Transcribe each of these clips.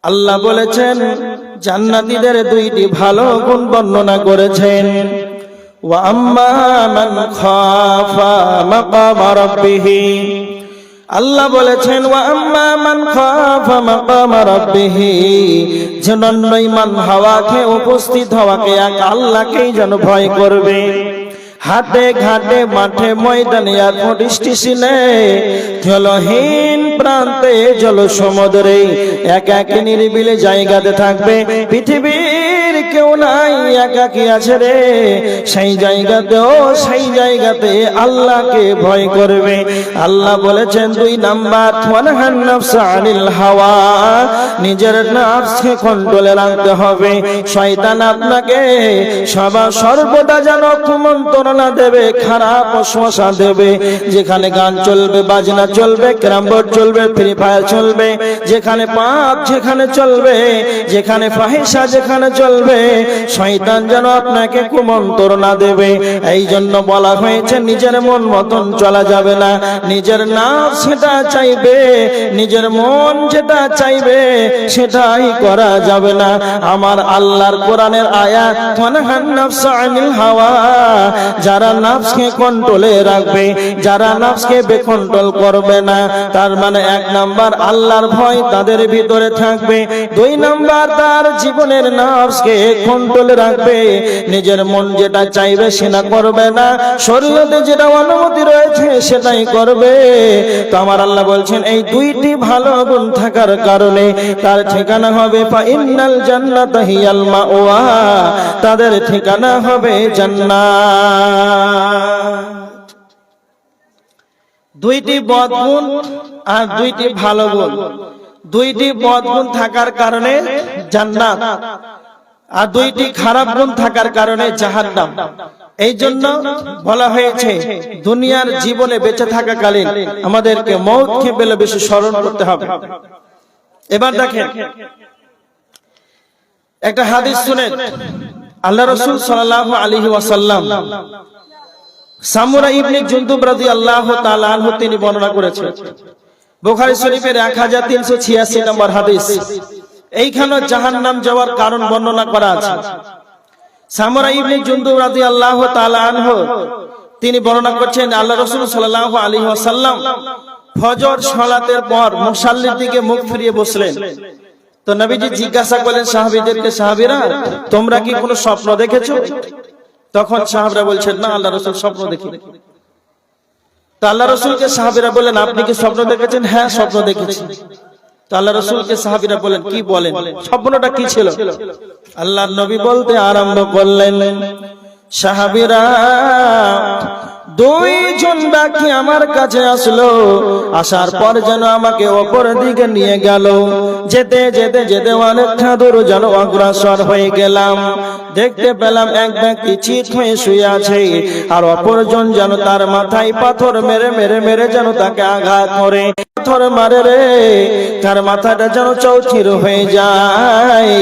আল্লাহ বলেছেন জান্নাতীদের দুইটি ভালো গুণ বর্ণনা করেছেন। ওয়া আম্মা মান খাফা মাকামা রাব্বিহি, আল্লাহ বলেছেন ওয়া আম্মা মান খাফা মাকামা রাব্বিহি, যেন ইমান হওয়াকে উপস্থিত হওয়াকে এক আল্লাহকেই যেন ভয় করবে। হাটে ঘাটে মাঠে ময়দানে এয়ারপোর্ট স্টেশনে জলহীন প্রান্তে জল সমুদ্রে একাকী নিরিবিলি জায়গাতে থাকবে, পৃথিবীর কেউ নাই, একাকী আছে রে, সেই জায়গাতে আল্লাহকে ভয় করবে। আল্লাহ বলেছেন 2 নাম্বার ওয়ানহান নাফসা আনিল হাওয়া, নিজের নফসকে কন্ট্রোলে রাখতে হবে। শয়তান আপনাকে সর্বদা যেন কুমন্ত্রণা দেবে, খারাপ ওয়াসওয়াসা দেবে। যেখানে গান চলবে, বাজনা চলবে, ক্যারাম বোর্ড চলবে, ফ্রি ফায়ার চলবে, যেখানে পাপ যেখানে চলবে, যেখানে ফাহিশা যেখানে চলবে, শয়তান যেন আপনাকে কুমন্ত্রণা দেবে। এই জন্য বলা হয়েছে নিজের মন মতন চলা যাবে না, নিজের নফস সেটা চাইবে, নিজের মন যেটা চাইবে সেটাই করা যাবে না। আমার আল্লাহর কোরআনের আয়াত ওয়ানহান নাফসা আনিল হাওয়া, যারা নফসকে কন্ট্রোলে রাখবে, যারা নফসকে বেকন্ট্রোল করবে না, তার মানে 1 নাম্বার আল্লাহর ভয় তাদের ভিতরে থাকবে। 2 নাম্বার তার জীবনের নফসকে কন্ট্রোলে রাখবে, নিজের মন যেটা চাইবে সেটা করবে না, শরীয়তে যেটা অনুমতি রয়েছে সেটাই করবে। তো আমার আল্লাহ বলছেন এই 2টি ভালো গুণ থাকার কারণে তার ঠিকানা হবে ফাইনাল জান্নাতা হিয়াল মাওয়া, তাদের ঠিকানা হবে জান্নাত। 2টি বদগুণ আর 2টি ভালো গুণ, 2টি বদগুণ থাকার কারণে জান্নাত, আর 2টি খারাপ গুণ থাকার কারণে জাহান্নাম। এই জন্য বলা হয়েছে দুনিয়ার জীবনে বেঁচে থাকাকালীন আমাদেরকে মওতকে বেশি স্মরণ করতে হবে। এবার দেখেন একটা হাদিস শুনেন, আল্লাহ রাসূল সাল্লাল্লাহু আলাইহি ওয়াসাল্লাম সামুরা ইবনে জুনদুব রাদিয়াল্লাহু তাআলা আনহু তিনি বর্ণনা করেছেন, বুখারী শরীফের 1386 নম্বর হাদিস। এইখানে জাহান্নাম যাওয়ার কারণ বর্ণনা করা আছে। সামুরা ইবনে জুনদুব রাদিয়াল্লাহু তাআলা আনহু তিনি বর্ণনা করছেন আল্লাহ রাসূল সাল্লাল্লাহু আলাইহি ওয়াসাল্লাম ফজর সালাতের পর মুসাল্লির দিকে মুখ ফিরিয়ে বসলেন। তো নবীজি জিজ্ঞাসা করলেন সাহাবীদেরকে, সাহাবীরা তোমরা কি কোনো স্বপ্ন দেখেছো? তখন সাহাবীরা বলছেন না, আল্লাহ রাসূল স্বপ্ন দেখিনি। তো আল্লাহ রাসূলকে সাহাবীরা বললেন আপনি কি স্বপ্ন দেখেছেন? হ্যাঁ স্বপ্ন দেখেছি। তো আল্লাহ রাসূলকে সাহাবীরা বলেন কি বলেন, স্বপ্নটা কি ছিল? আল্লাহর নবী বলতে আরম্ভ করলেন, সাহাবীরা 2 জন ব্যক্তি আমার কাছে আসলো, আসার পর যেন আমাকে অপর দিকে নিয়ে গেল, যেতে যেতে যেতে অনেকটা দূর যেন অগ্রসর হয়ে গেলাম। দেখতে পেলাম এক ব্যক্তি চিত হয়ে শুয়ে আছে, আর অপরজন যেন তার মাথায় পাথর মেরে মেরে মেরে যেন তাকে আঘাত করে, পাথর মারে রে, তার মাথাটা যেন চৌচির হয়ে যায়।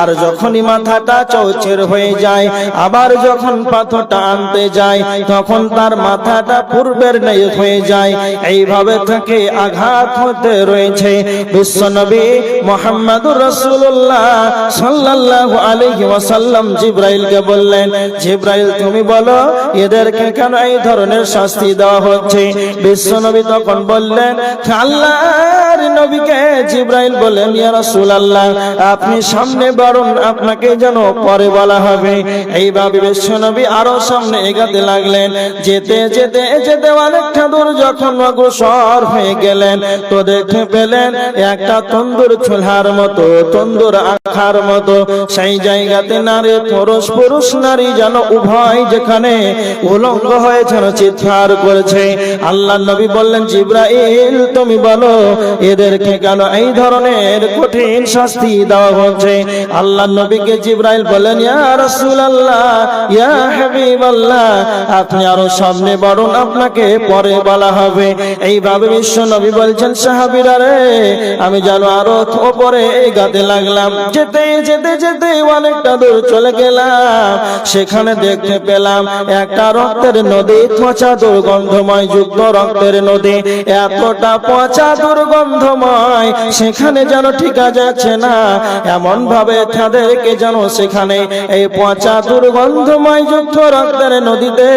আর যখনই মাথাটা চৌচির হয়ে যায়, আবার যখন পাথরটা আনতে যায় তখন তার মাথাটা পূর্বের ন্যায় হয়ে যায়। এইভাবে তাকে আঘাত হতে রয়েছে। বিশ্বনবী মুহাম্মদুর রাসূলুল্লাহ সাল্লাল্লাহু আলাইহি ওয়াসাল্লাম জিবরাইলকে বললেন, জিবরাইল তুমি বলো এদেরকে কেন এই ধরনের শাস্তি দেওয়া হচ্ছে? বিশ্বনবী তখন বললেন, আল্লাহর নবীকে জিবরাইল বলেন, ইয়া রাসূলুল্লাহ আপনি সামনে বাড়ুন, আপনাকে যেন পরে বলা হবে। এইভাবে বিশ্বনবী আরো সামনে এগাতে লাগলেন। যেতে যেতে যেতে অনেকটা দূর যখন অগ্রসর হয়ে গেলেন, তো দেখতে পেলেন একটা তন্দুর চুলার মতো, তন্দুর আখার মতো, সেই জায়গাতে নারী পুরুষ নারী যেন উভয় যেখানে উলঙ্গ হয়ে যেন চিৎকার করেছে। আল্লাহর নবী বললেন, জিবরাইল তুমি বলো এদেরকে কেন এই ধরনের কঠিন শাস্তি দেওয়া হচ্ছে? আল্লাহর নবীকে জিবরাইল বলেন, ইয়া রাসূলুল্লাহ ইয়া হাবিবাল্লাহ আপনি আরো সামনে বাড়ুন, আপনাকে পরে বলা হবে। এইভাবে বিশ্ব নবী বলছেন, সাহাবীরা রে আমি যেন আরো উপরে এগাতে লাগলাম। যেতে যেতে যেতে অনেকটা দূর চলে গেলাম, সেখানে দেখতে পেলাম একটা রক্তের নদী, ত্বচা দুর্গন্ধময় যুক্ত রক্তের নদী, এতটা পচা দুর্গন্ধময়, সেখানে যেন ঠিকা যাচ্ছে না, এমন ভাবে তাদেরকে যেন সেখানে এই পচা দুর্গন্ধময় যুক্ত রক্তের নদীতে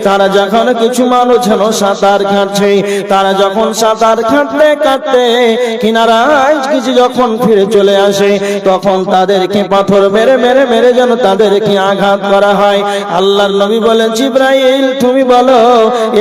তারা যখন কিছু মানুষ যেন সাঁতার কাটছে, তারা যখন সাঁতার কাটতে কাটতে কিনারায় কিছু যখন ফিরে চলে আসে, তখন তাদেরকে পাথর মেরে মেরে মেরে যেন তাদেরকে আঘাত করা হয়। আল্লাহর নবী বলেন, জিবরাইল তুমি বলো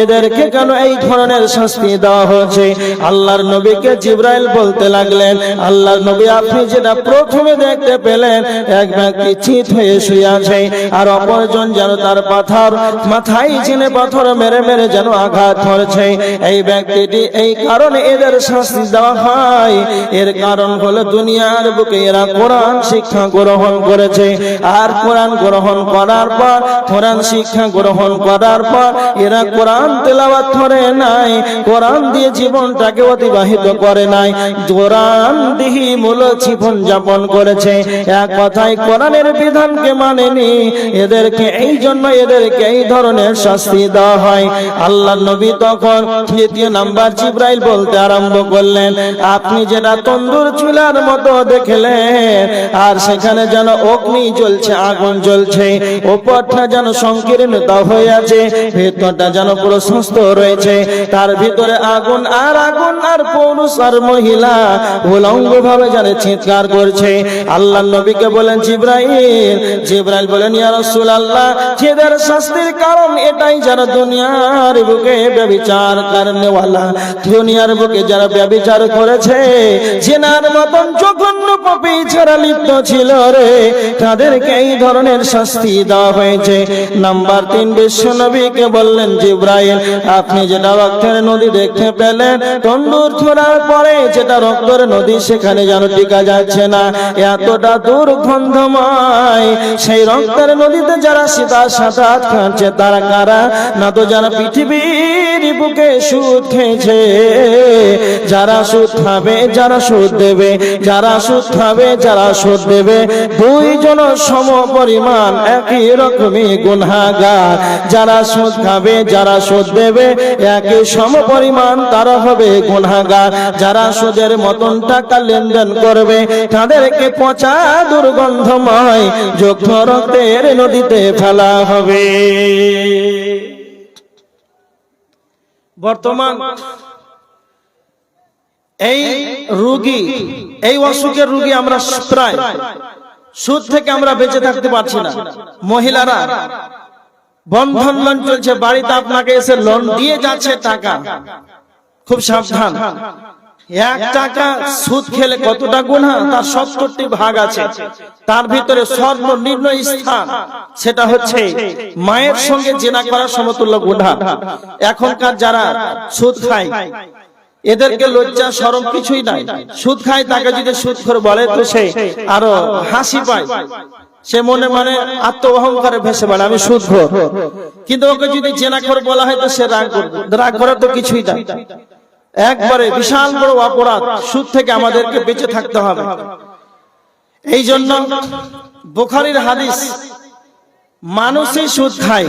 এদেরকে কেন এই ধরনের শাস্তি দেওয়া হচ্ছে? আল্লাহর নবীকে জিবরাইল বলতে লাগলেন, আল্লাহর নবী আপনি যেটা প্রথমে দেখতে পেলেন, এক ব্যক্তি চিত হয়ে শুয়ে আছে আর অপরজন যেন তার পাথর মাথায় চিনে পাথর মেরে মেরে যেন আঘাত করেছে। এই ব্যক্তিটি এই কারণে এদের শাস্তি দেওয়া হয়, এর কারণ হলো দুনিয়ার বুকে এরা কোরআন শিক্ষা গ্রহণ করেছে, আর কোরআন গ্রহণ করার পর কোরআন শিক্ষা গ্রহণ করার পর এরা কোরআন তেলাওয়াত করে নাই, কোরআন দিয়ে জীবনটাকে অতিবাহিত করে নাই, কোরআন দিয়ে মূল জীবন যাপন করেছে। এক কথায় কোরআনের বিধানকে মানেনি, এদেরকে এই জন্য এদেরকে এই ধরনের শাস্তি দেওয়া হয়। আল্লাহর নবী তখন দ্বিতীয় নাম্বার জিবরাইল বলতে আরম্ভ করলেন, আপনি যেটা তন্দুর চুলার মতো দেখলেন আর সেখানে যেন অগ্নি জ্বলছে, আগুন জ্বলছে, উপরটা যেন সংকীর্ণতা হয়ে আছে, ভেতরটা যেন প্রশস্ত রয়েছে, তার ভিতরে আগুন আর পুরুষ আর মহিলা উলঙ্গ ভাবে যেন চিৎকার করছে। আল্লাহর নবীকে বলেন জিবরাইল বলেন, ইয়া রাসূলুল্লাহ এদের শাস্তির কারণ এটাই, যারা দুনিয়ার বুকে ব্যভিচার করনেওয়ালা, দুনিয়ার বুকে যারা ব্যভিচার করেছে, জিনার মতন জঘন্য পাপী যারা লিপ্ত ছিল রে, তাদেরকে এই ধরনের শাস্তি দেওয়া হয়েছে। নাম্বার 3 বিশ্ব নবীকে বললেন, জিবরাইল আপনি যেটা রক্তের নদী দেখতে পেলেন, তন্দুর ছোড়ার পরে যেটা রক্তের নদী সেখানে যেন টিকা যাচ্ছে না, এতটা দুর্গন্ধময়, সেই রক্তের নদীতে যারা সাঁতার কাটছে তারা কারা? না তো যারা পৃথিবীর বুকে সুদ খেয়েছে, যারা সুদ খাবে যারা সুদ দেবে, যারা সুদ খাবে যারা সুদ দেবে, দুইজন সম পরিমাণ একই রকমই গুনাহগার। যারা সুদ খাবে যারা সুদ দেবে একই সম পরিমাণ তারা হবে গুনাহগার। যারা সুদের মতন টাকা লেনদেন করবে তাদেরকে পচা দুর্গন্ধময় যুক্ত রক্তের নদীতে ফেলা হবে। বর্তমান এই রোগী, এই অসুখের রোগী আমরা প্রায় সুদ থেকে আমরা বেঁচে থাকতে পারছি না। মহিলারা বন্ধন লোন চলছে, বাড়িতে আপনাকে এসে লোন দিয়ে যাচ্ছে টাকা, খুব সাবধান। 1 টাকা সুদ খেলে কতটা গুনাহ, তার 70টি ভাগ আছে। তার ভিতরে সর্বনিম্ন স্থান সেটা হচ্ছে মায়ের সঙ্গে জিনা করার সমতুল্য গুনাহ। এখনকার যারা সুদ খায় এদেরকে লজ্জা শরম কিছুই নাই। সুদ খায় তাকে যদি সুদখোর বলে তো সে আরো হাসি পায়, সে মনে মনে আত্ম অহংকারে ভেসে বলে আমি সুদখোর। কিন্তু ওকে যদি জেনাখোর বলা হয় তো সে রাগ করবে। রাগ করার তো কিছুই নাই, একবারে বিশাল বড় অপরাধ। সুদ থেকে আমাদেরকে বেঁচে থাকতে হবে। এই জন্য বুখারীর হাদিস, মানুষই সুদ খায়,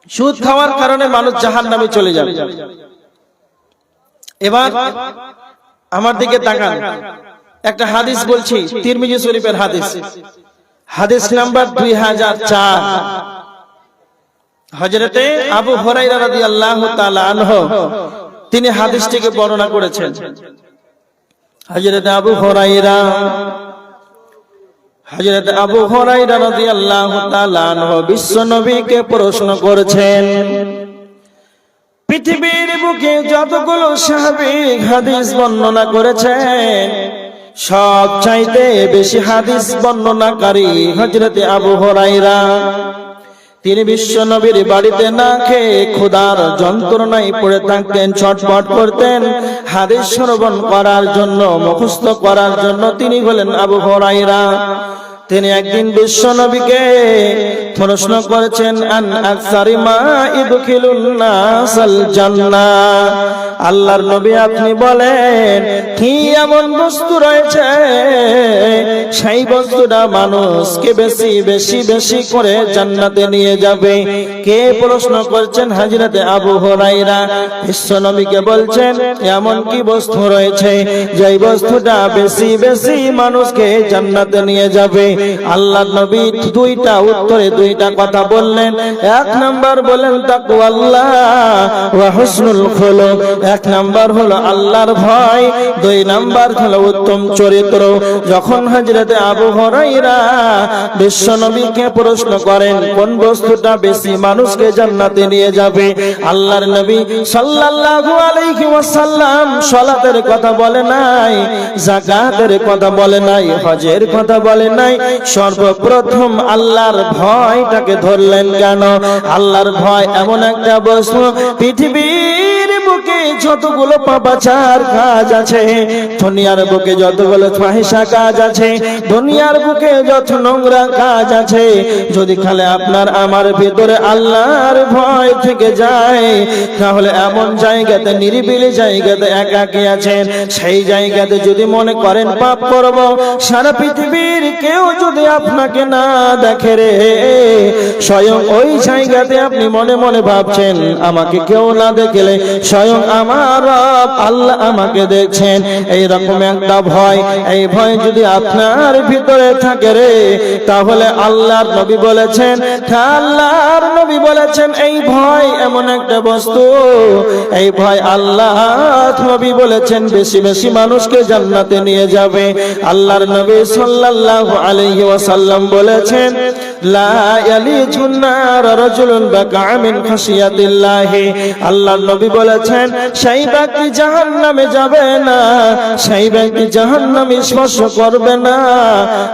সুদ খাওয়ার কারণে মানুষ জাহান্নামে চলে যাবে। এবার আমার দিকে তাকান, একটা হাদিস বলছি, তিরমিজি শরীফের হাদিস, হাদিস নাম্বার 2004। হযরতে আবু হুরায়রা রাদিয়াল্লাহু তাআলা আনহু তিনি হাদিসটিকে বর্ণনা করেছেন। হযরতে আবু হুরায়রা রাদিয়াল্লাহু তাআলা আনহু বিশ্ব নবীকে প্রশ্ন করেছেন, পৃথিবীর বুকে যতগুলো সাহাবী হাদিস বর্ণনা করেছেন সব চাইতে বেশি হাদিস বর্ণনাকারী হযরতে আবু হুরায়রা। তিনি বিশ্ব নবীর বাড়িতে না খেয়ে ক্ষুধার যন্ত্রণায় পড়ে থাকতেন, ছটফট করতেন হাদিস শ্রবণ করার জন্য, মুখস্থ করার জন্য। তিনি হলেন আবু হুরায়রা। তিনি একদিন বিশ্ব নবীকে প্রশ্ন করেছেন, আন আকসারি মা ইদখিলুন নাসাল জান্নাহ, আল্লাহর নবী আপনি বলেন কি এমন বস্তু রয়েছে সেই বস্তুটা মানুষকে বেশি বেশি বেশি করে জান্নাতে নিয়ে যাবে? কে প্রশ্ন করছেন? হযরত আবু হুরায়রা বিশ্ব নবীকে বলছেন এমন কি বস্তু রয়েছে যেই বস্তুটা বেশি বেশি মানুষকে জান্নাতে নিয়ে যাবে? আল্লাহর নবী দুইটা উত্তরে দুইটা কথা বললেন। এক নাম্বার বলেন তাকওয়াল্লাহ ওয়া হুসনুল খুলুক। এক নাম্বার হলো আল্লাহর ভয়, দুই নাম্বার হলো উত্তম চরিত্র। যখন হযরত আবু হুরায়রা বিশ্ব নবীকে প্রশ্ন করেন কোন বস্তুটা বেশি মানুষকে জান্নাতে নিয়ে যাবে, আল্লাহর নবী সাল্লাল্লাহু আলাইহি ওয়াসাল্লাম সালাতের কথা বলে নাই, যাকাতের কথা বলে নাই, হজের কথা বলে নাই, সর্বপ্রথম আল্লাহর ভয়টাকে ধরলেন। কেন? আল্লাহর ভয় এমন একটা বস্তু, পৃথিবীর বুকে যতগুলো পাপাচার কাজ আছে, দুনিয়ার বুকে যতগুলো ফাহিশা কাজ আছে, দুনিয়ার বুকে যত নোংরা কাজ আছে, যদি খালি আপনার আমার ভিতরে আল্লাহর ভয় থেকে যায়, তাহলে এমন জায়গাতে, নিরিবিলি জায়গাতে একাকী আছেন, সেই জায়গাতে যদি মনে করেন পাপ করব, সারা পৃথিবীর কেউ যদি আপনাকে না দেখে রে, স্বয়ং ওই জায়গাতে আপনি মনে মনে ভাবছেন আমাকে কেউ না দেখলে স্বয়ং আমার রব আল্লাহ আমাকে দেখছেন, এইরকম একটা ভয়, এই ভয় যদি আপনার ভিতরে থাকে রে, তাহলে আল্লাহর নবী বলেছেন, আল্লাহর নবী বলেছেন এই ভয় এমন একটা বস্তু, এই ভয় আল্লাহ নবী বলেছেন বেশি বেশি মানুষকে জান্নাতে নিয়ে যাবে। আল্লাহর নবী সাল্লাল্লাহু আলাইহি ওয়াসাল্লাম বলেছেন লা ইয়ালিজুন নার রাজুলুন বাকা মিন খাশিয়াতিল্লাহ। আল্লাহর নবী বলেছেন সেই ব্যক্তি জাহান্নামে যাবে না, সেই ব্যক্তি জাহান্নামে স্পর্শ করবে না,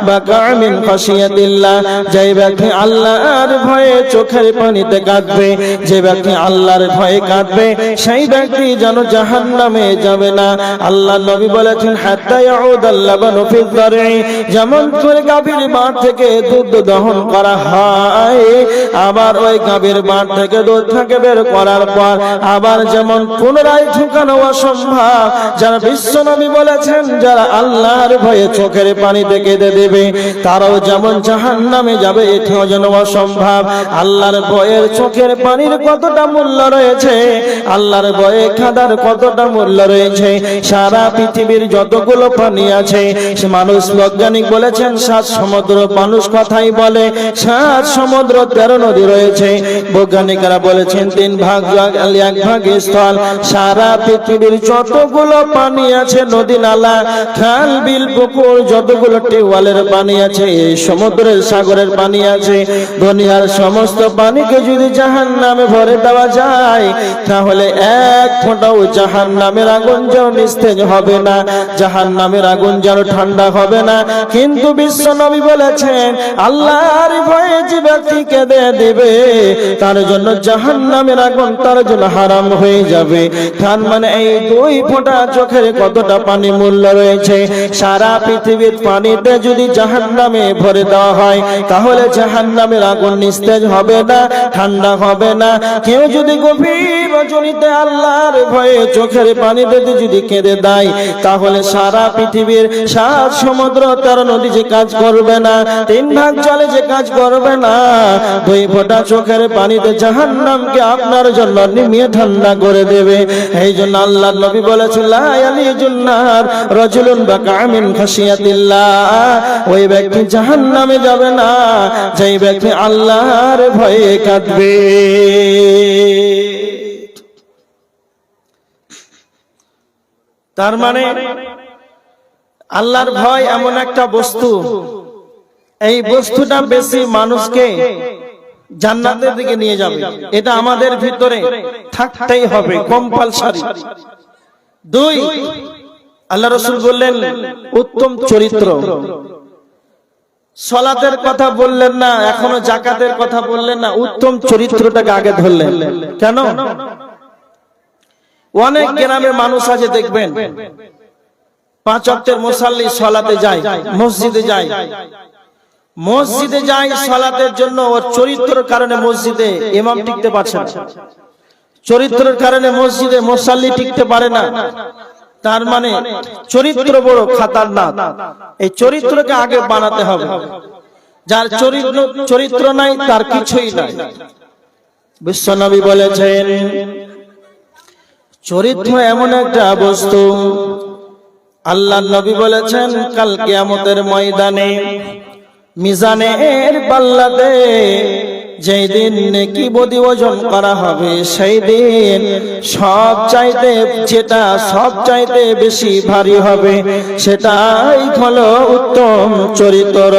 বাকা মিন খাশিয়াতিল্লাহ, যে ব্যক্তি আল্লাহর ভয়ে চোখের পানিতে কাঁদবে, যে ব্যক্তি আল্লাহর ভয়ে কাঁদবে, সেই ব্যক্তি যেন জাহান্নামে যাবে না। আল্লাহর নবী বলেছেন হাত্তা ইয়াউদাল লাবানু ফিদ দার'i, যেমন করে গাভীর মাঠ থেকে দুধ দহন করা হয়, আবার ওই গাভীর মাঠ থেকে দুধটাকে বের করার পর আবার যেমন পুনরায় ঢুকানো অসম্ভব, যারা বিশ্ব নবী বলেছেন যারা আল্লাহর ভয়ে চোখের পানিতে কেঁদে দেবে তারাও যেমন জাহান্নামে যাবে, এটাও যেন অসম্ভব। আল্লাহর ভয়ের চোখের পানির কতটা মূল্য রয়েছে, আল্লাহর ভয়ে কাঁদার কতটা মূল্য রয়েছে। সারা পৃথিবীর যতগুলো পানি আছে, মানুষ বৈজ্ঞানিক বলেছেন 7 সমুদ্র, মানুষ কথাই বলে 7 সমুদ্র 13 নদী রয়েছে, বৈজ্ঞানিকরা বলেছেন 3 ভাগ জল 1 ভাগ স্থল। সারা পৃথিবীর যতগুলো পানি আছে, নদী নালা খাল বিল পুকুর যতগুলো টিউবওয়েলের পানি আছে, এই সমুদ্রের সাগরের পানি আছে, দুনিয়ার সমস্ত পানিকে যদি জাহান্নামে ভরে দেওয়া যায়, তাহলে এক ফোঁটাও জাহান্নামের আগুন যেন নিস্তেজ হবে না, জাহান্নামের আগুন যেন ঠান্ডা হবে না। কিন্তু বিশ্ব নবী বলেছেন আল্লাহর ভয়ে যে ব্যক্তি কেঁদে দিবে তার জন্য জাহান্নামের আগুন তার জন্য হারাম হয়ে যাবে। তার মানে এই 2 ফোঁটা চোখের কতটা পানি মূল্য রয়েছে। সারা পৃথিবীর পানিতে যদি জাহান্নামে ভরে দেওয়া হয়, তাহলে জাহান্নামের আগুন নিস্তেজ হবে না, ঠান্ডা হবে না। কেউ যদি গভীর রজনীতে আল্লাহর ভয়ে চোখের পানিতে যদি কেঁদে দেয়, তাহলে সারা পৃথিবীর 7 সমুদ্র 13 নদী যে কাজ করবে না, 3 ভাগ জলে যে কাজ করবে না, 2 ফোঁটা চোখের পানিতে জাহান্নামকে আপনার জন্য নিমিয়ে ঠান্ডা করে দেবে। এই জন্য আল্লাহর নবী বলেছেন লা ইয়ালিজুন নার রাজুলুন বাকা মিন খাশিয়াতিল্লাহ, ওই ব্যক্তি জাহান্নামে যাবে না যেই ব্যক্তি আল্লাহর ভয়ে কাঁদবে। তার মানে আল্লাহর ভয় এমন একটা বস্তু, এই বস্তুটা বেশি মানুষকে জান্নাতের দিকে নিয়ে যাবে, এটা আমাদের ভিতরে থাকতেই হবে, কম্পালসারি। 2, আল্লাহ রাসূল বললেন উত্তম চরিত্র। সালাতের কথা বললেন না, এখনো যাকাতের কথা বললেন না, উত্তম চরিত্রটাকে আগে ধরলেন। কেন? অনেক গ্রামের মানুষ আছে দেখবেন 5 ওয়াক্তের মুসাল্লি সালাতে যায়, মসজিদে যায়, মসজিদে যায় সালাতের জন্য, ওর চরিত্রের কারণে মসজিদে ইমাম টিকতে পারছে না। চরিত্রের কারণে মসজিদে মুসাল্লি টিকতে পারে না, তার মানে চরিত্র বড় খাতারনাক। এই চরিত্রকে আগে বানাতে হবে। যার চরিত্র নাই তার কিছুই নাই। বিশ্বনবী বলেছেন চরিত্র এমন একটা বস্তু, আল্লাহ নবী বলেছেন কাল কিয়ামতের ময়দানে মিজানের পাল্লাতে যেই দিন নেকি বদি ওজন করা হবে, সেই দিন সব চাইতে বেশি ভারী হবে, সেটাই হলো উত্তম চরিত্র।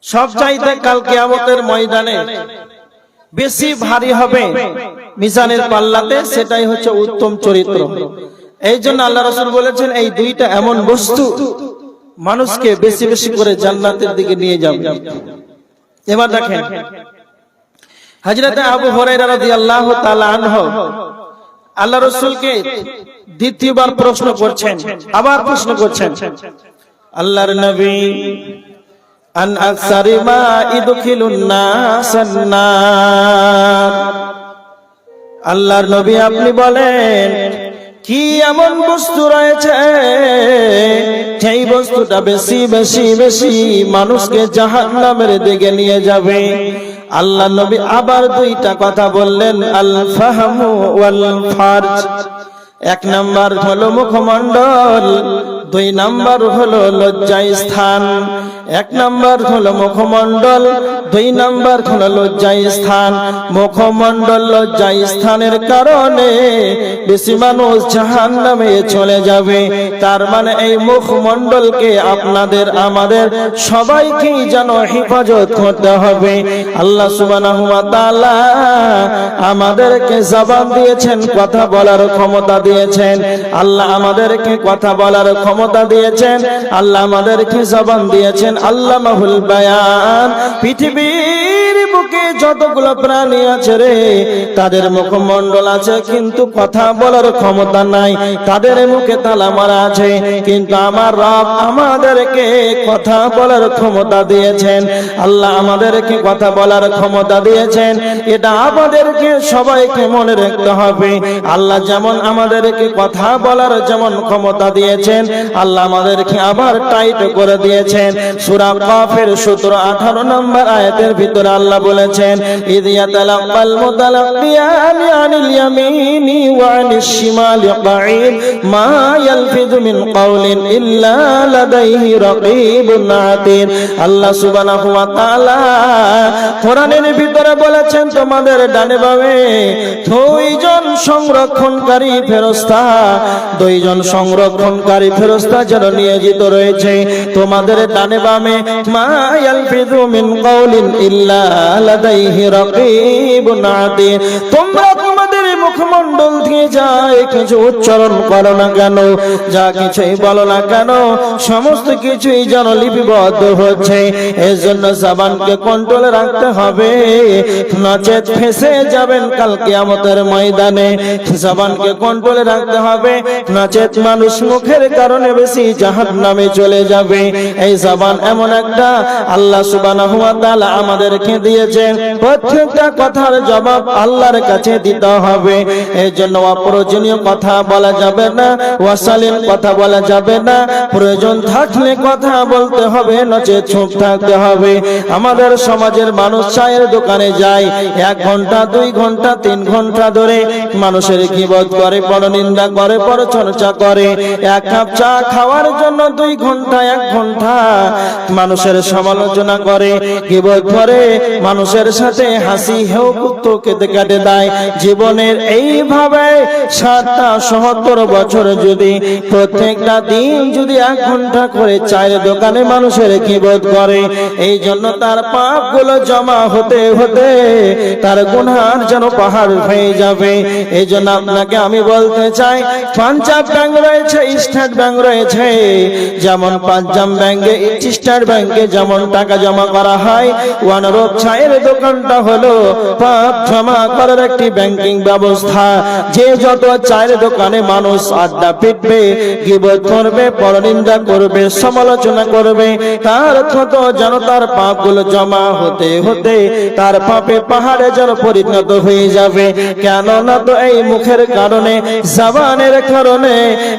সব চাইতে কাল কিয়ামতের ময়দানে বেশি ভারী হবে মিজানের পাল্লাতে, সেটাই হচ্ছে উত্তম চরিত্র। এই জন্য আল্লাহ রাসূল বলেছেন এই দুইটা এমন বস্তু মানুষকে বেশি বেশি করে জান্নাতের দিকে নিয়ে যাবে। এবার দেখেন হযরত আবু হুরায়রা রাদিয়াল্লাহু তাআলা আনহু আল্লাহ রাসূলকে দ্বিতীয়বার প্রশ্ন করছেন, আবার প্রশ্ন করছেন আল্লাহর নবী আন আকসারি মা ইদখিলুন নাসান নার। আল্লাহর নবী আপনি বলেন কি এমন বস্তু রয়েছে সেই বস্তুটা বেশি বেশি বেশি মানুষকে জাহান্নামের দিকে নিয়ে যাবে। আল্লাহ নবী আবার দুইটা কথা বললেন, আল ফাহমু ওয়াল ফারজ। এক নাম্বার হলো মুখমণ্ডল, দুই নাম্বার হলো লজ্জা স্থান। এক নাম্বার হলো মুখমণ্ডল, দুই নাম্বার হলো লজ্জা স্থান। মুখমণ্ডল লজ্জা স্থানের কারণে বেশি মানুষ জাহান্নামে চলে যাবে। তার মানে এই মুখমণ্ডলকে আপনাদের আমাদের সবাইকেই যেন হেফাজত করতে হবে। আল্লাহ সুবহানাহু ওয়া তাআলা আমাদেরকে জবান দিয়েছেন, কথা বলার ক্ষমতা দিয়েছেন। আল্লাহ আমাদেরকে কথা বলার ক্ষমতা দিয়েছেন, আল্লাহ আমাদেরকে জবান দিয়েছেন। আল্লামাহুল বায়ান। পৃথিবীর বুকে যতগুলো প্রাণী আছে রে, তাদের মুখমণ্ডল আছে কিন্তু কথা বলার ক্ষমতা নাই, তাদের মুখে তালা মারা আছে। কিন্তু আমার রব আমাদেরকে কথা বলার ক্ষমতা দিয়েছেন। আল্লাহ আমাদেরকে কথা বলার ক্ষমতা দিয়েছেন, এটা আমাদেরকে সবাইকে মনে রাখতে হবে। আল্লাহ যেমন আমাদেরকে কথা বলার যেমন ক্ষমতা দিয়েছেন, আল্লাহ আমাদেরকে আবার টাইট করে দিয়েছেন। সূরা কাফের 17-18 নম্বর আয়াতের ভিতরে আল্লাহ বলেছেন ইযা তালাক্কাল মুতালাক্কিয়ানি আনিল ইয়ামিনি ওয়া আনিশ শিমালি কাঈদ মা ইয়ালফিযু মিন কাওলিন ইল্লা লাদাইহি রাকীবুন আতীদ। আল্লাহ সুবহানাহু ওয়া তাআলা কোরআনের ভিতরে বলেছেন তোমাদের ডানে বামে দুইজন সংরক্ষণকারী ফেরেশতা, দুইজন সংরক্ষণকারী ফেরেশতা যেন নিয়োজিত রয়েছে তোমাদের ডানে বামে। মা ইয়ালফিযু মিন কাওলিন ইল্লা লাদাইহি রাকীবুন আতীদ। তোমরা তোমাদের মুখমণ্ডল দিয়ে যা কিছু উচ্চারণ করো না কেন, যা কিছুই বলো না কেন, সমস্ত কিছুই যেন লিপিবদ্ধ হচ্ছে। এর জন্য জবানকে কন্ট্রোলে রাখতে হবে, নচেত ফেঁসে যাবেন কাল কিয়ামতের ময়দানে। জবানকে কন্ট্রোলে রাখতে হবে, নচেত মানুষ মুখের কারণে বেশি জাহান্নামে চলে যাবে। এই জবান এমন একটা আল্লাহ সুবহানাহু ওয়া তাআলা আমাদেরকে দিয়েছেন, প্রত্যেকটা কথার জবাব আল্লাহর কাছে দিতে হবে। এই জন্য অপ্রয়োজনীয় কথা বলা যাবে না, অশালীন কথা বলা যাবে না। প্রয়োজন থাকলে কথা বলতে হবে, নচেত চুপ থাকতে হবে। আমাদের সমাজের মানুষ চায়ের দোকানে যায় 1 ঘন্টা 2 ঘন্টা 3 ঘন্টা ধরে মানুষের গীবত করে, পরনিন্দা করে, পরচর্চা করে। 1 কাপ চা খাওয়ার জন্য 2 ঘন্টা 1 ঘন্টা মানুষের সমালোচনা করে, গীবত করে, মানুষের সাথে হাসি হেউ কুত্তো কেটে কেটে দেয়। জীবনের এইভাবে 70 বছর যদি প্রত্যেকটা দিন যদি 1 ঘন্টা করে চায়ের দোকানে মানুষের গীবত করে, এই জন্য তার পাপগুলো জমা হতে হতে তার গুনাহ যেন পাহাড় হয়ে যাবে। এই জন্য আপনাকে আমি বলতে চাই, পাঞ্জাব ব্যাংক রয়েছে, স্টেট ব্যাংক রয়েছে, যেমন পাঞ্জাব ব্যাংকে স্টেট ব্যাংকে যেমন টাকা জমা করা হয়, অনুরূপ চায়ের দোকানটা হলো পাপ জমা করার একটি ব্যাংকিং ব্যবস্থা। অবস্থা। যে যত চায়ের দোকানে মানুষ আড্ডা পিটবে, গীবত করবে, পরনিন্দা করবে, সমালোচনা করবে, তার তত যেন তার পাপগুলো জমা হতে হতে তার পাপে পাহাড়ে যেন পরিণত হয়ে যাবে। কেননা তো এই মুখের কারণে, জবানের কারণে,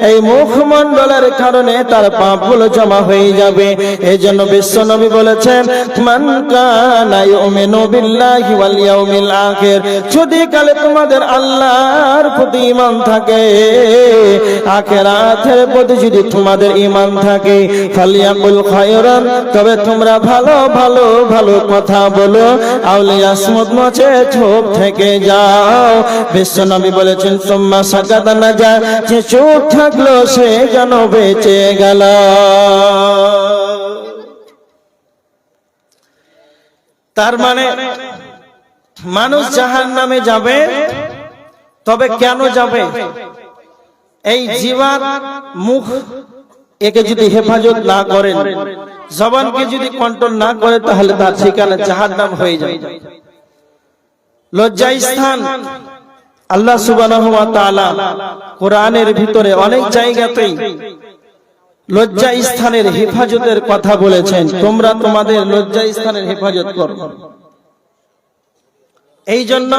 এই মুখমণ্ডলের কারণে তার পাপগুলো জমা হয়ে যাবে। এই জন্য বিশ্বনবী বলেছেন, মান কানা ইউমিনু বিল্লাহি ওয়াল ইয়াউমিল আখির, যদি কালে তোমাদের আল্লাহর প্রতি ঈমান থাকে, আখিরাতের প্রতি যদি তোমাদের ঈমান থাকে, ফালিয়াকুল খায়রান, তবে তোমরা ভালো ভালো ভালো কথা বলো, আউলিয়া সমত মচে চুপ থেকে যাও। বিশ্বনবী বলেছেন, সুম্মা সাকাতা নাজা, যে চুপ থাকলো সে যেন বেঁচে গেল। তার মানে মানুষ জাহান্নামে যাবে, তবে কেন যাবে? এই জিহ্বার মুখ একে যদি হেফাজত না করেন, জবানকে যদি কন্ট্রোল না করে, তাহলে তার ঠিকানা জাহান্নাম হয়ে যায়। লজ্জা স্থান আল্লাহ সুবহানাহু ওয়া তাআলা কোরআনের ভিতরে অনেক জায়গাতেই লজ্জা স্থানের হেফাজতের কথা বলেছেন। তোমরা তোমাদের লজ্জা স্থানের হেফাজত করো। এই জন্য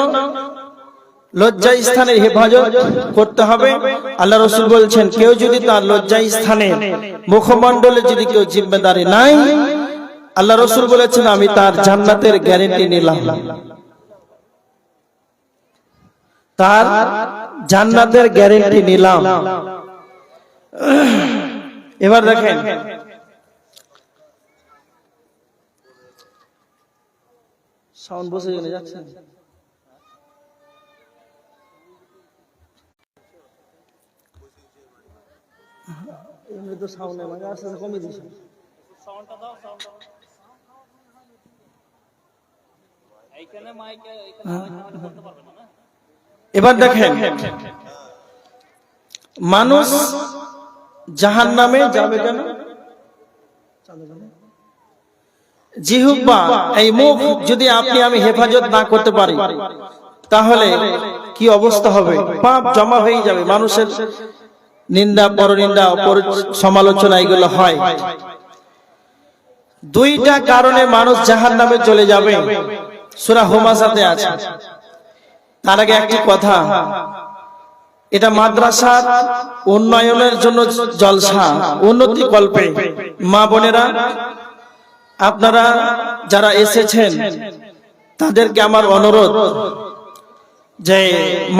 লজ্জা স্থানের হেফাজত করতে হবে। আল্লাহ রাসূল বলছেন, কেউ যদি তার লজ্জা স্থানে মুখমণ্ডলে যদি কেউ জিম্মেদারি নাই, আল্লাহ রাসূল বলেছেন, আমি তার জান্নাতের গ্যারান্টি নিলাম। তার জান্নাতের গ্যারান্টি নিলাম। এবার দেখেন, সাউন্ড বসে যাচ্ছে। তো সাউন্ড আমাকে আস্তে আস্তে কমিয়ে দিয়েছে। সাউন্ডটা দাও, সাউন্ডটা এইখানে মাইকে, এইখানে বলতে পারবে না। এবার দেখেন, মানুষ জাহান্নামে যাবে কেন? জিহ্বা, এই মুখ যদি আপনি আমি হেফাজত না করতে পারি, তাহলে কি অবস্থা হবে? পাপ জমা হয়ে যাবে। মানুষের নিন্দা, পরনিন্দা, সমালোচনা এগুলো হয়। দুইটা কারণে মানুষ জাহান্নামে চলে যাবে, সূরা হুমাযাতে আছে। তার আগে একটি কথা, এটা মাদ্রাসার উন্নয়নের জন্য জলসা, উন্নতি কল্পে মা বোনেরা আপনারা যারা এসেছেন, তাদেরকে আমার অনুরোধ যে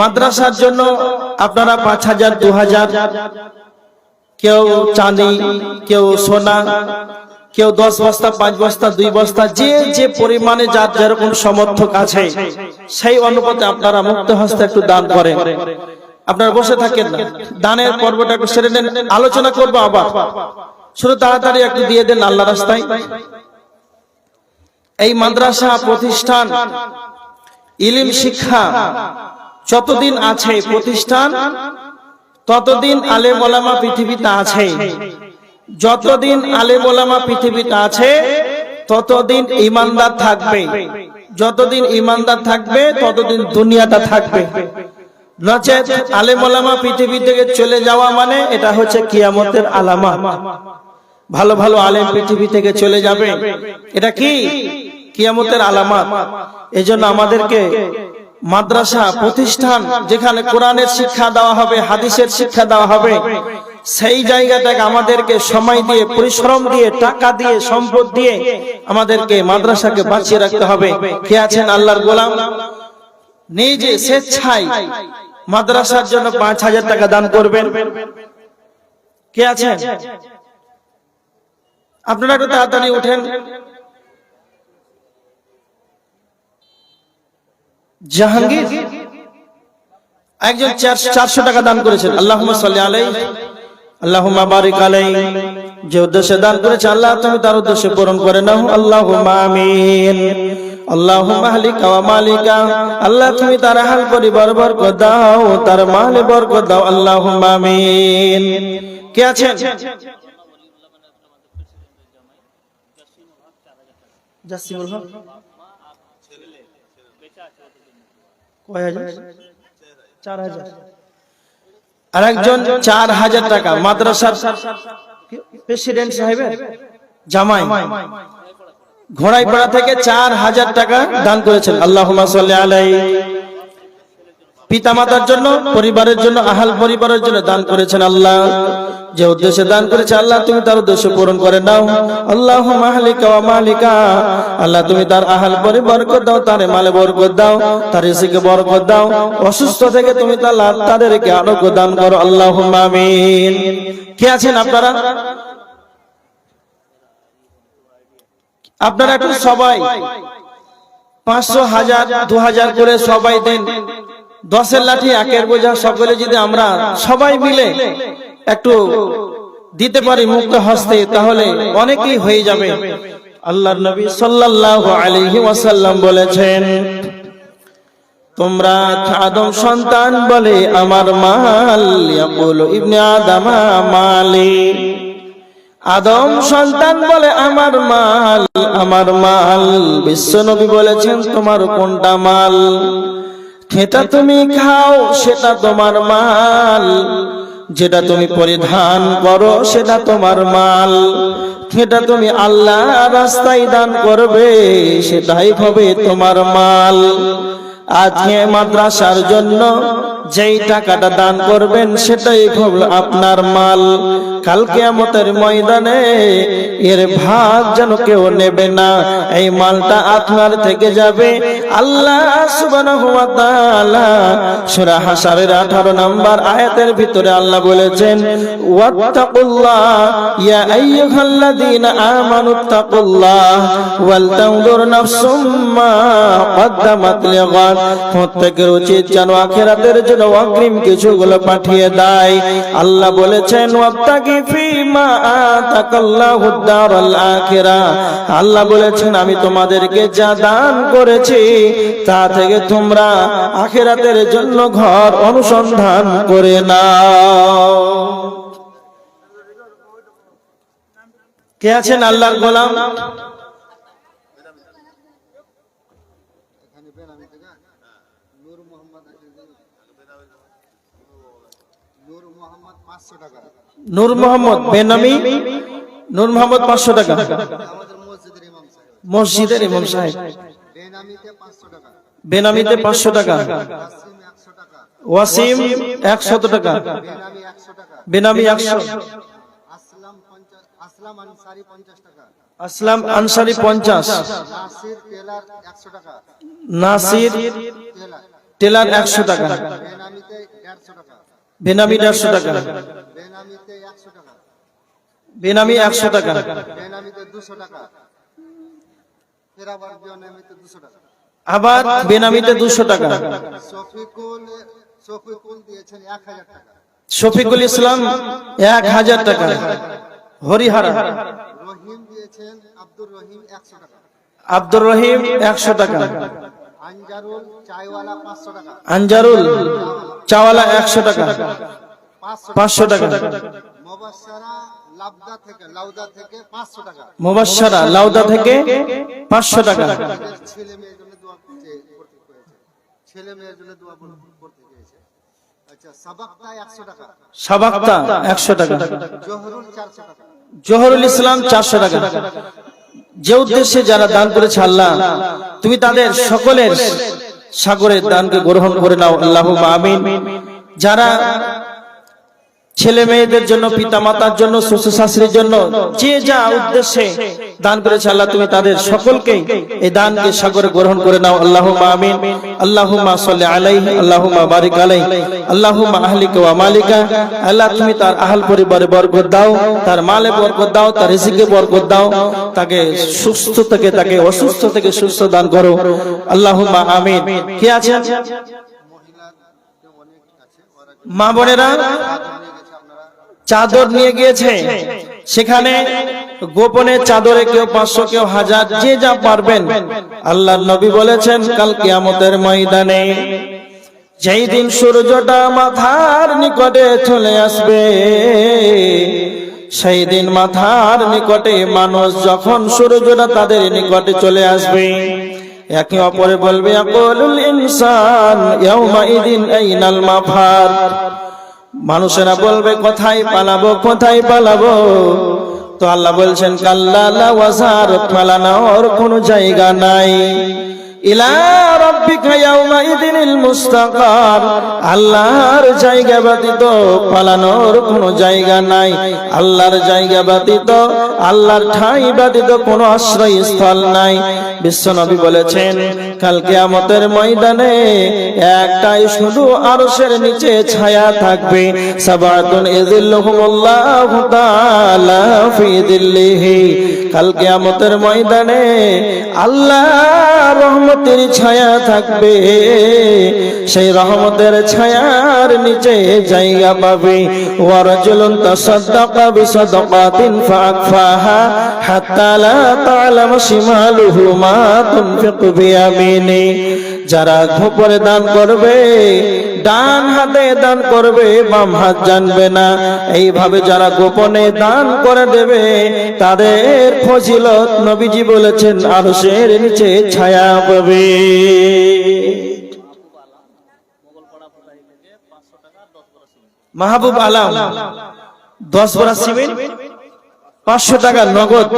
মাদ্রাসার জন্য আপনারা ৫,০০০, ২,০০০, কেউ চাঁদি, কেউ সোনা, কেউ 10 বস্তা, 5 বস্তা, 2 বস্তা, যে যে পরিমাণে যার যেরকম সমর্থক আছে, সেই অনুপাতে আপনারা মুক্ত হস্তে একটু দান করেন। আপনারা বসে থাকেন না, দানের পর্বটা একটু সেরে নেন। আলোচনা করবো আবার, শুধু তাড়াতাড়ি একটু দিয়ে দেন আল্লাহ রাস্তায়। এই মাদ্রাসা প্রতিষ্ঠান, ইলম শিক্ষা যতদিন আছে প্রতিষ্ঠান, ততদিন আলেম ওলামা পৃথিবীতে আছে। যতদিন আলেম ওলামা পৃথিবীতে আছে, ততদিন ঈমানদার থাকবে। যতদিন ঈমানদার থাকবে, ততদিন দুনিয়াটা থাকবে। নচেত আলেম ওলামা পৃথিবী থেকে চলে যাওয়া মানে এটা হচ্ছে কিয়ামতের আলামত। ভালো ভালো আলেম পৃথিবী থেকে চলে যাবে, এটা কি কিয়ামতের আলামত। এজন্য আমাদেরকে মাদ্রাসা প্রতিষ্ঠান, যেখানে কোরআনের শিক্ষা দেওয়া হবে, হাদিসের শিক্ষা দেওয়া হবে, সেই জায়গাটাকে আমাদেরকে সময় দিয়ে, পরিশ্রম দিয়ে, টাকা দিয়ে, সম্পদ দিয়ে আমাদেরকে মাদ্রাসাকে বাঁচিয়ে রাখতে হবে। কে আছেন আল্লাহর গোলাম নিজে স্বেচ্ছায় মাদ্রাসার জন্য ৫,০০০ টাকা দান করবেন? কে আছেন? আপনারা একটু তাড়াতাড়ি উঠেন। জাহাঙ্গীর একজন 400 টাকা দান করেছেন। আল্লাহুম্মা সাল্লি আলাইহি, আল্লাহুম্মা বারিক আলাইহি। যে উদ্দেশ্যে দান করেছে, আল্লাহ তুমি তার উদ্দেশ্য পূরণ করে নাও। আল্লাহুম্মা আমিন। আল্লাহুম্মা আহলিকা ওয়া মালিকা, আল্লাহ তুমি তার আহল পরিবার বরকত দাও, তার মালে বরকত দাও। আল্লাহুম্মা আমিন। কে আছেন? জাসিমুল হক কয় হাজার? 4,000, আর একজন 4,000 টাকা মাদ্রাসার প্রেসিডেন্ট সাহেবের জামাই ঘোড়াইপাড়া থেকে 4,000 টাকা দান করেছেন। আল্লাহুম্মা সাল্লি আলাইহি। পিতামাতার জন্য, পরিবারের জন্য, আহাল পরিবারের জন্য দান করেছেন। আল্লাহ যে উদ্দেশ্যে দান করেছে আল্লাহ তুমি তার উদ্দেশ্য পূরণ করে নাও। আল্লাহুম্মা আহলিকা ওয়া মালিকা, আল্লাহ তুমি তার আহাল পরিবার বরকত দাও, তার মালে বরকত দাও, তার রিজিকে বরকত দাও। অসুস্থ থেকে তুমি তাদেরকে আরোগ্য দান করো। আল্লাহুম্মা আমিন। কে আছেন আপনারা? আপনারা একটু সবাই 500, 1000, 2000 করে সবাই দেন। 10-এর লাঠি 1-এর বোঝা, সকলে যদি আমরা সবাই মিলে একটু দিতে পারি মুক্ত হস্তে, তাহলে অনেকই হয়ে যাবে। আল্লাহর নবী সাল্লাল্লাহু আলাইহি ওয়াসাল্লাম বলেছেন, তোমরা আদম সন্তান বলে আমার মাল, ইয়াকুলু ইবনে আদামা মালি। আদম সন্তান বলে আমার মাল, আমার মাল। বিশ্ব নবী বলেছেন তোমার কোনটা মাল? যেটা তুমি খাও সেটা তোমার মাল, যেটা তুমি পরিধান করো সেটা তোমার মাল, যেটা তুমি আল্লাহ রাস্তায় দান করবে সেটাই হবে তোমার মাল। আজকে মাদ্রাসার জন্য যেই টাকাটা দান করবেন সেটাই হবে আপনার মাল। কাল কিয়ামতের ময়দানে এর ভাগ যেন কেউ নেবে না, এই মালটা আপনার থেকে যাবে। আল্লাহ সুবহানাহু ওয়া তাআলা সূরা হাশরের 18 নম্বর আয়াতের ভিতরে আল্লাহ বলেছেন, ওয়াত্তাকুল্লাহ ইয়া আইয়ুহাল্লাযীনা আমানুত্তাকুল্লাহ ওয়াল তানজুর নাফসুম মা কদ্দামাত লিগাদ। প্রত্যেকের উচিত যেন আখিরাতের জন্য অগ্রিম কিছুগুলো পাঠিয়ে দেয়। আল্লাহ বলেছেন, ওয়াত্তাকি ফীমা আতাকাল্লাহুদ দারাল আখিরা। আল্লাহ বলেছেন আমি তোমাদেরকে যা দান করেছি তা থেকে তোমরা আখিরাতের জন্য ঘর অনুসন্ধান করে নাও। কে আছেন আল্লাহর গোলাম? নূর মোহাম্মদ বেনামি, নূর মোহাম্মদ 500 টাকা। মসজিদের ইমাম সাহেব বেনামিতে 500 টাকা। ওয়াসিম 100 টাকা। বেনামি 100। আসলাম আনসারি 50। নাসির টেলার 100 টাকা। বেনামি 150 টাকা। বেনামি 100 টাকা। আবার বেনামিতে 200 টাকা। শফিকুল ইসলাম 1000 টাকা। হরিহারা আব্দুর রহিম 100 টাকা। আনজারুল চাওয়ালা 100 টাকা। 500 টাকা। মুবাশশারা লাউদা থেকে 500 টাকা। সাবাক্তা 100 টাকা। জোহরুল ইসলাম 400 টাকা। যে উদ্দেশ্যে যারা দান করেছে আল্লাহ তুমি তাদের সকলের সাগরের দানকে গ্রহণ করে নাও। আল্লাহুম্মা আমিন। যারা ছেলে মেয়েদের জন্য, পিতা মাতার জন্য, শ্বশুর শাশুড়ির জন্য যে যা উদ্দেশ্যে দান করেছে আল্লাহ তুমি তাদের সকলকে এই দানকে সাগরে গ্রহণ করে নাও। আল্লাহুম্মা আমিন। আল্লাহুম্মা সাল্লি আলাইহি, আল্লাহুম্মা বারিক আলাইহি, আল্লাহুম্মা আহলিকা ওয়া মালিকা। আল্লাহ তুমি তার আহল পরিবারে বরকত দাও, তার মালে বরকত দাও, তার রিজিকে বরকত দাও, তাকে সুস্থ থেকে, তাকে অসুস্থ থেকে সুস্থ দান করো। আল্লাহুম্মা আমিন। কে আছেন? মা বোনেরা চাদর নিয়ে গিয়েছে, সেখানে গোপনে চাদরে কেউ 500, কেউ 1000, যে যা পারবেন। আল্লাহর নবী বলেছেন কাল কিয়ামতের ময়দানে যেই দিন সূর্যটা মাথার নিকটে চলে আসবে, সেই দিন মাথার নিকটে মানুষ যখন সূর্যটা তাদের নিকটে চলে আসবে, একে অপরে বলবে ইয়াকুলুল ইনসান ইয়াউমাইদিন আইনাল মাফার, মানুষেরা বলবে কোথায় পালাবো, কোথায় পালাবো। তো আল্লাহ বলছেন কাল্লা লা ওয়াজার, পালানোর কোনো জায়গা নাই। ইলা রাব্বিকা ইয়াউমাইদিনিল মুস্তাকার, আল্লাহর জায়গা ব্যতীত পালানোর কোনো জায়গা নাই। আল্লাহর জায়গা ব্যতীত, আল্লাহর ঠাঁই ব্যতীত কোনো আশ্রয়স্থল নাই। বিশ্বনবী বলেছেন কাল কিয়ামতের ময়দানে একটাই শুধু আরশের নিচে ছায়া থাকবে। সাবাতুন ইযিল্লুহুমুল্লাহু তাআলা ফি যিল্লিহি, কাল কিয়ামতের ময়দানে আল্লাহর রহমতের ছায়া থাকবে, সেই রহমতের ছায়ার নিচে জায়গা পাবে। ওয়া রাজুলুন তাসাদদাকা বিসাদাকাতিন ফাআকফাহা হাত্তা লা তা'লামা শিমালুহু মা তুনফিকু বিয়ামিনি, যারা গোপনে দান করবে, ডান হাতে দান করবে, বাম হাত জানবে না, এইভাবে যারা গোপনে দান করে দেবে তাদের ফজিলত নবীজি বলেছেন আরশের নিচে ছায়া পাবে। মাহবুব আলম 10 বড়া সিমেন্ট 500 টাকা নগদ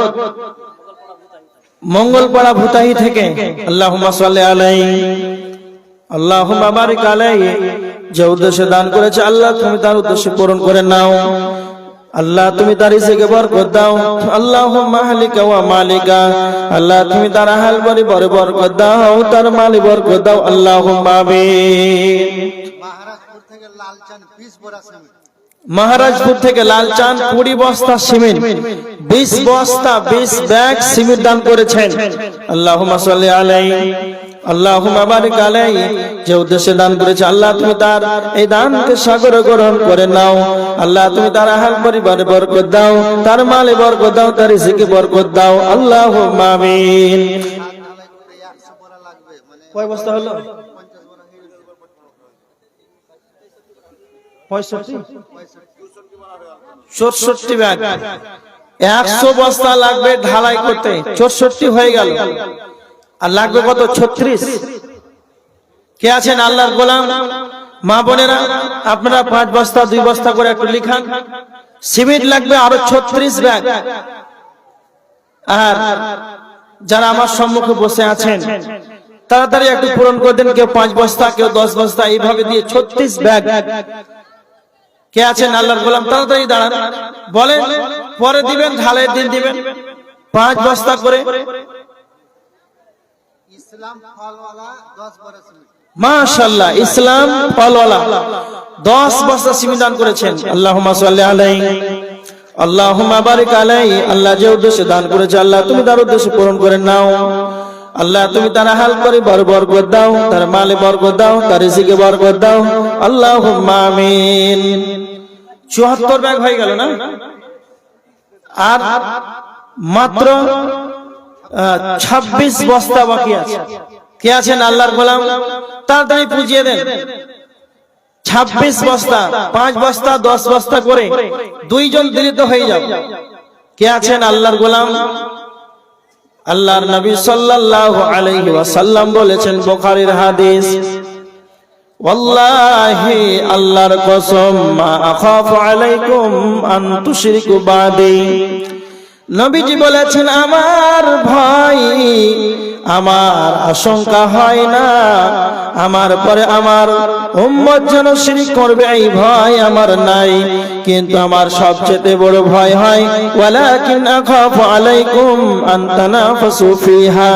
মঙ্গলপাড়া ভুতাহি থেকে। আল্লাহুম্মা সাল্লি আলাইহি আল্লাহুম্মা বারিক আলাইহি, যে উদ্দেশ্যে দান করেছে আল্লাহ তুমি তার উদ্দেশ্য পূরণ করে নাও। আল্লাহ তুমি তার রিজিকে বরকত দাও। আল্লাহুম্মা হালিকা ওয়া মালিকা, আল্লাহ তুমি তার হাল পরিবারে বরকত দাও, তার মালে বরকত দাও। আল্লাহুম্মা আমিন। মহারাজপুর থেকে লালচান 20 বড়া সিমেন্ট, মহারাজপুর থেকে লালচান 20 বস্তা সিমেন্ট, 20 বস্তা 20 ব্যাগ সিমেন্ট দান করেছেন। আল্লাহুম্মা সাল্লি আলাইহি আল্লাহুম্মা বারিক আলাইহি, যে উদ্দেশ্যে দান করেছে আল্লাহ তুমি তার এই দানকে সাগরে গ্রহণ করে নাও। আল্লাহ তুমি তার আহল পরিবারে বরকত দাও, তার মালে বরকত দাও, তার রিজিকে বরকত দাও। আল্লাহুম্মা আমিন। কয় বস্তা হলো? 65 ব্যাগ, 100 বস্তা লাগবে ঢালাই করতে, 64 হয়ে গেল। আর লাগবে কত? 36। কে আছেন আল্লাহর গোলাম মা বোনেরা, আপনারা 5 বস্তা 2 বস্তা করে একটু লিখান। সিমেন্ট লাগবে আরো 36 ব্যাগ। আর যারা আমার সম্মুখে বসে আছেন তাড়াতাড়ি একটু পূরণ করে দেন, কেউ 5 বস্তা, কেউ 10 বস্তা, এইভাবে দিয়ে 36 ব্যাগ। কে আছেন আল্লাহর গোলাম? তাড়াতাড়ি দাঁড়ান, বলেন, পরে দিবেন, ঢালের দিন দিবেন। 5 বস্তা করে। ইসলাম ফলওয়ালা 10 বড়া সিমেন্ট, মাশাআল্লাহ, ইসলাম ফলওয়ালা 10 বস্তা সিমেন্ট দান করেছেন। আল্লাহুম্মা সাল্লি আলাইহি আল্লাহুম্মা বারিক আলাইহি, আল্লাহ যে উদ্দেশ্যে দান করেছে আল্লাহ তুমি তার উদ্দেশ্য পূরণ করে নাও। আল্লাহ তুমি তার হাল করে বরকত দাও, তার মালে বরকত দাও, তার রিজিকে বরকত দাও। আল্লাহুম্মা আমিন। 74 ব্যাগ হয়ে গেল না? আর মাত্র 26 বস্তা বাকি আছে। কে আছেন আল্লাহর গোলাম? তাড়াতাড়ি পুজিয়ে দেন। 26 বস্তা, 5 বস্তা 10 বস্তা করে 2 জন দিলে তো হয়ে যাবে। কে আছেন আল্লাহর গোলাম? আল্লাহর নবী সাল্লাল্লাহু আলাইহি ওয়াসাল্লাম বলেছেন, বুখারীর হাদিস, ওয়াল্লাহি আল্লাহর কসম, মা আখাফু আলাইকুম আন তুশরিকু বাদি, নবীজি বলেছেন আমার ভয়, আমার আশঙ্কা হয় না আমার পরে আমার উম্মত যেন শিরক করবে, এই ভয় আমার নাই। কিন্তু আমার সবচেয়ে বড় ভয় হয়, ওয়ালাকিন আখাফু আলাইকুম আন তানাফাসু ফিহা,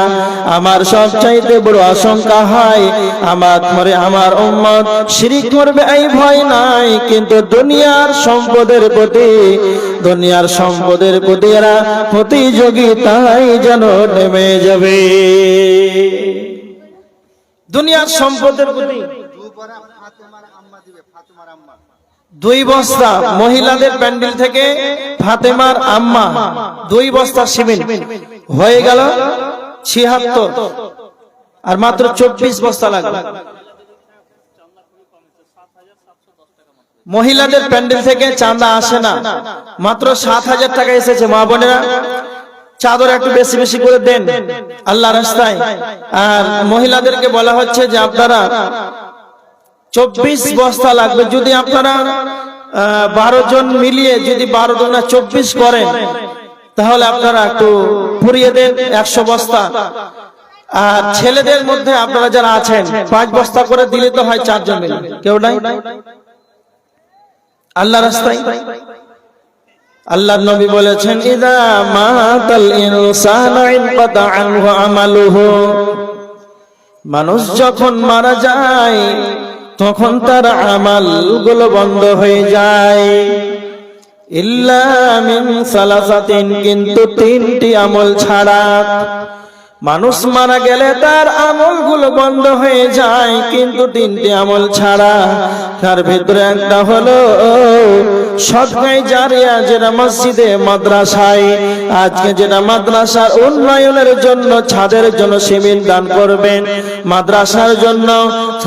আমার সবচেয়ে বড় আশঙ্কা হয় আমার পরে আমার উম্মত শিরক করবে, এই ভয় নাই। কিন্তু দুনিয়ার সম্পদের প্রতি এরা প্রতিযোগিতায় যেন নেমে যাবে। দুনিয়ার সম্পদের প্রতি 2 বড়া ফাতেমার আম্মা দিবে, ফাতেমার আম্মা 2 বস্তা মহিলাদের প্যান্ডেল থেকে ফাতেমার আম্মা 2 বস্তা সিমেন্ট হয়ে গেল 76, আর মাত্র 24 বস্তা লাগবে। মহিলাদের প্যান্ডেল থেকে চাঁদা আসে না, মাত্র 7000 টাকা এসেছে। মা বোনেরা চাদর একটু বেশি বেশি করে দেন আল্লাহ রাস্তায়। আর মহিলাদেরকে বলা হচ্ছে যে আপনারা 24 বস্তা লাগবে। যদি আপনারা 12 জন মিলিয়ে যদি 12 দুগুণা 24 করেন তাহলে আপনারা একটু পুরিয়ে দেন 100 বস্তা। আর ছেলেদের মধ্যে আপনারা যারা আছেন 5 বস্তা করে দিলে তো হয় 4 জন মিলে। কেউ নাই আল্লাহ রাস্তায়। আল্লাহর নবী বলেছেন ইদা মাতাল ইনসানু ইনকাতা আনহু আমালুহু, মানুষ যখন মারা যায় তখন তার আমালগুলো বন্ধ হয়ে যায়। ইল্লা মিন সালাসাতিন, কিন্তু 3টি আমল ছাড়া। মানুষ মারা গেলে তার আমলগুলো বন্ধ হয়ে যায় কিন্তু 3টি আমল ছাড়া। তার ভিতরে একটা হলো সদকায়ে জারিয়া, যেটা মসজিদে মাদ্রাসায় আজকে যেটা মাদ্রাসার উন্নয়নের জন্য ছাদের জন্য সিমেন্ট দান করবেন, মাদ্রাসার জন্য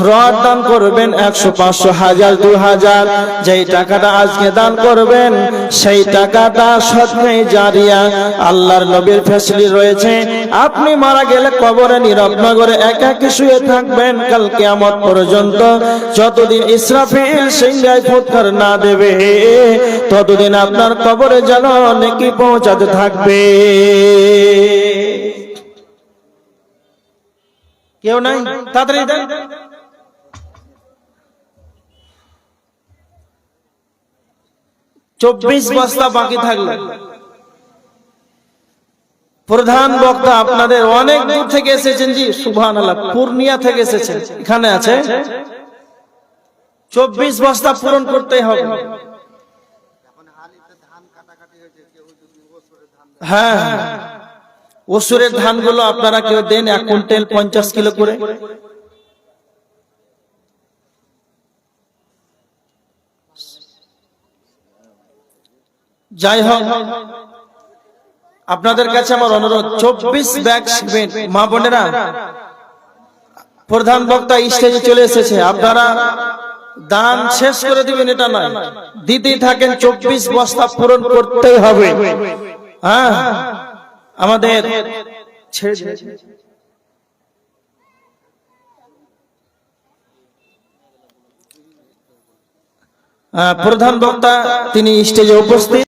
রড দান করবেন 100, 500, 1000, 2000, যেই টাকাটা আজকে দান করবেন সেই টাকাটা সদকায়ে জারিয়া। আল্লাহর নবীর ফেসলি রয়েছে, আপনি মারা গেলে কবরে নীরব নগরে একাকী শুয়ে থাকবেন কাল কিয়ামত পর্যন্ত। যতদিন ইসরাফিল সিংহায় ফুৎকার না দেবে ততদিন আপনার কবরে যেন নেকি পৌঁছাতে থাকবে। কেউ নাই? তাড়াতাড়ি দেন। চব্বিশ বস্তা বাকি থাকলো। প্রধান বক্তা আপনাদের অনেক দূর থেকে এসেছেন, জি সুবহানাল্লাহ, পূর্ণিয়া থেকে এসেছেন, এখানে আছে 24 বস্তা পূরণ করতেই হবে। হ্যাঁ, ওসুরের ধানগুলো আপনারা কেউ দেন 1 কুইন্টাল 50 কিলো করে। যাই হোক, আপনাদের কাছে আমার অনুরোধ, 24 ব্যাগ সিমেন্ট। মা বোনেরা, প্রধান বক্তা স্টেজে চলে এসেছে, আপনারা দান শেষ করে দিবেন এটা নয়, দিতেই থাকেন। 24 বস্তা পূরণ করতেই হবে। হ্যাঁ, আমাদের প্রধান বক্তা তিনি স্টেজে উপস্থিত।